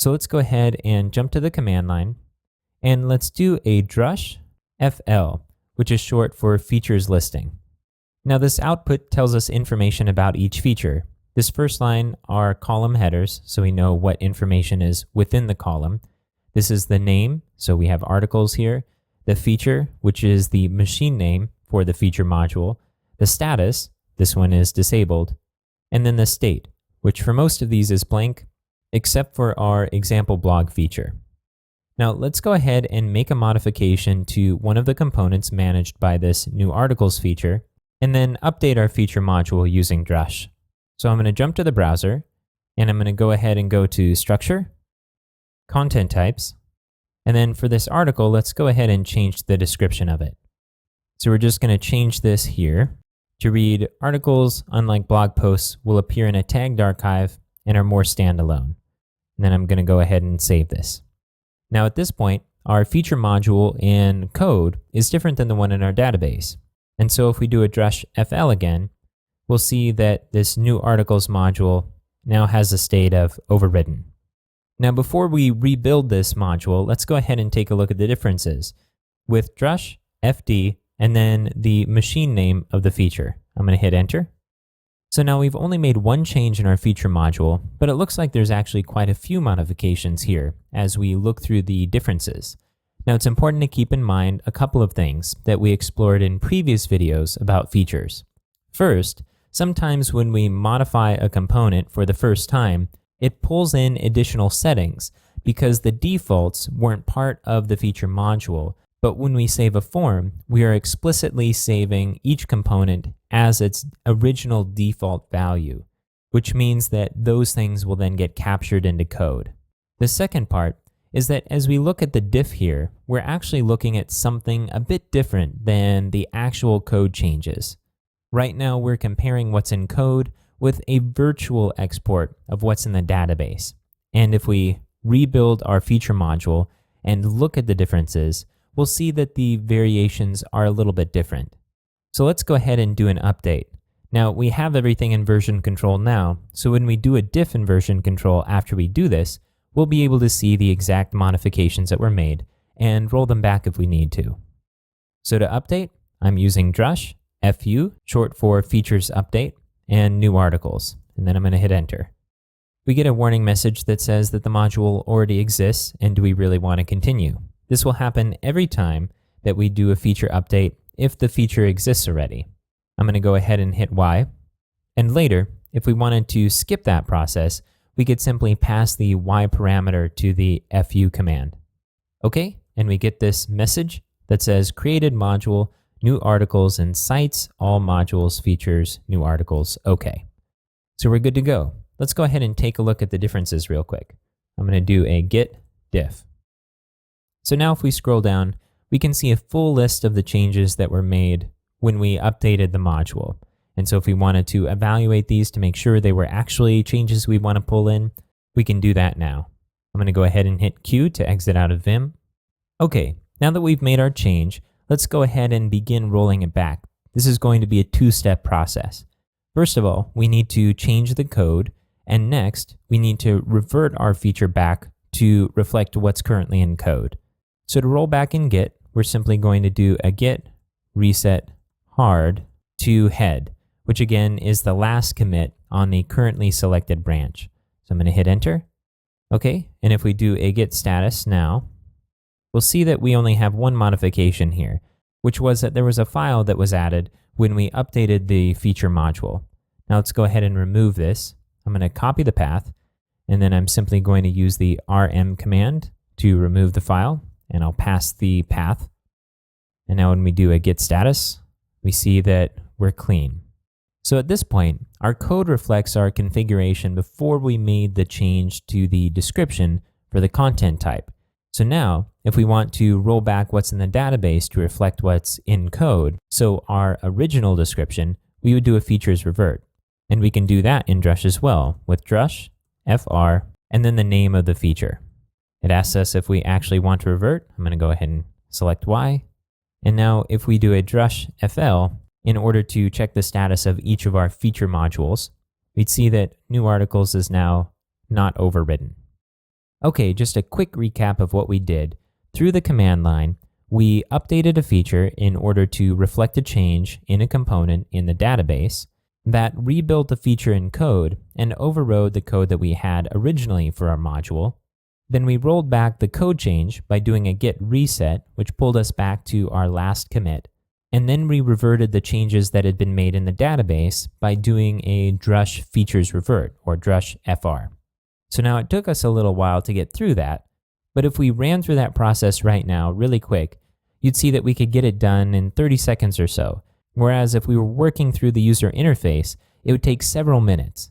So let's go ahead and jump to the command line, and let's do a Drush FL, which is short for features listing. Now this output tells us information about each feature. This first line are column headers, so we know what information is within the column. This is the name, so we have articles here. The feature, which is the machine name for the feature module. The status, this one is disabled. And then the state, which for most of these is blank, except for our example blog feature. Now let's go ahead and make a modification to one of the components managed by this new articles feature, and then update our feature module using Drush. So I'm going to jump to the browser, and I'm going to go ahead and go to Structure, Content Types, and then for this article, let's go ahead and change the description of it. So we're just going to change this here to read, articles, unlike blog posts, will appear in a tagged archive and are more standalone. And then I'm going to go ahead and save this. Now at this point, our feature module in code is different than the one in our database. And so if we do a Drush FL again, we'll see that this new articles module now has a state of overridden. Now before we rebuild this module, let's go ahead and take a look at the differences. With Drush FD and then the machine name of the feature, I'm going to hit enter. So now we've only made one change in our feature module, but it looks like there's actually quite a few modifications here as we look through the differences. Now it's important to keep in mind a couple of things that we explored in previous videos about features. First, sometimes when we modify a component for the first time, it pulls in additional settings because the defaults weren't part of the feature module, but when we save a form, we are explicitly saving each component as its original default value, which means that those things will then get captured into code. The second part is that as we look at the diff here, we're actually looking at something a bit different than the actual code changes. Right now, we're comparing what's in code with a virtual export of what's in the database. And if we rebuild our feature module and look at the differences, we'll see that the variations are a little bit different. So let's go ahead and do an update. Now we have everything in version control now, so when we do a diff in version control after we do this, we'll be able to see the exact modifications that were made and roll them back if we need to. So to update, I'm using Drush, FU, short for features update, and new articles, and then I'm going to hit enter. We get a warning message that says that the module already exists, and do we really want to continue? This will happen every time that we do a feature update if the feature exists already. I'm going to go ahead and hit Y, and later, if we wanted to skip that process, we could simply pass the Y parameter to the FU command. Okay, and we get this message that says created module, new articles and sites, all modules, features, new articles, okay. So we're good to go. Let's go ahead and take a look at the differences real quick. I'm going to do a git diff. So now if we scroll down, we can see a full list of the changes that were made when we updated the module. And so if we wanted to evaluate these to make sure they were actually changes we want to pull in, we can do that now. I'm going to go ahead and hit Q to exit out of Vim. Okay, now that we've made our change, let's go ahead and begin rolling it back. This is going to be a two-step process. First of all, we need to change the code, and next, we need to revert our feature back to reflect what's currently in code. So to roll back in Git, we're simply going to do a git reset hard to head, which again is the last commit on the currently selected branch. So I'm going to hit enter. Okay, and if we do a git status now, we'll see that we only have one modification here, which was that there was a file that was added when we updated the feature module. Now let's go ahead and remove this. I'm going to copy the path, and then I'm simply going to use the rm command to remove the file, and I'll pass the path. And now when we do a git status, we see that we're clean. So at this point, our code reflects our configuration before we made the change to the description for the content type. So now, if we want to roll back what's in the database to reflect what's in code, so our original description, we would do a features revert. And we can do that in Drush as well, with Drush, fr, and then the name of the feature. It asks us if we actually want to revert. I'm going to go ahead and select Y. And now if we do a Drush FL, in order to check the status of each of our feature modules, we'd see that new articles is now not overridden. Okay, just a quick recap of what we did. Through the command line, we updated a feature in order to reflect a change in a component in the database that rebuilt the feature in code and overrode the code that we had originally for our module. Then we rolled back the code change by doing a git reset, which pulled us back to our last commit. And then we reverted the changes that had been made in the database by doing a Drush features revert, or Drush FR. So now it took us a little while to get through that, but if we ran through that process right now really quick, you'd see that we could get it done in 30 seconds or so, whereas if we were working through the user interface, it would take several minutes.